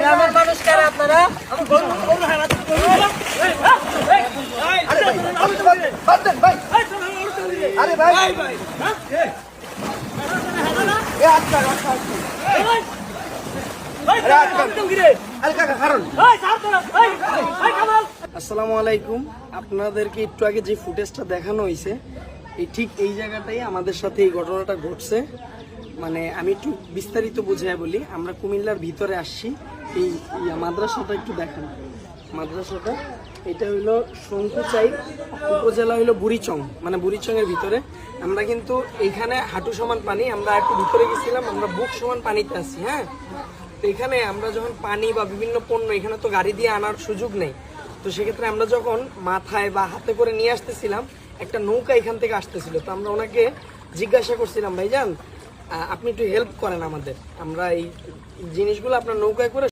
গ্রামের মানুষ কারা আপনারা? আরে ভাই আসসালামু আলাইকুম। আপনাদেরকে একটু আগে যে ফুটেজটা দেখানো হয়েছে ঠিক এই জায়গাটাই আমাদের সাথে এই ঘটনাটা ঘটছে। মানে আমি একটু বিস্তারিত বুঝিয়ে বলি। আমরা কুমিল্লার ভিতরে আসছি। এই মাদ্রাসাটা একটু দেখেন। মাদ্রাসাটা এটা হইলো শঙ্কুচাই উপজেলা হইলো বুড়িচং, মানে বুড়িচংয়ের ভিতরে। আমরা কিন্তু এইখানে হাঁটু সমান পানি, আমরা একটু ভিতরে গেছিলাম, আমরা বুক সমান পানিতে আছি। হ্যাঁ, তো এখানে আমরা যখন পানি বা বিভিন্ন পণ্য এখানে তো গাড়ি দিয়ে আনার সুযোগ নেই, তো সেক্ষেত্রে আমরা যখন মাথায় বা হাতে করে নিয়ে আসতেছিলাম, একটা নৌকা এখান থেকে আসতেছিল। তো আমরা ওনাকে জিজ্ঞাসা করছিলাম, ভাইজান আপনি একটু হেল্প করেন আমাদের, আমরা এই জিনিসগুলো আপনার নৌকায় করে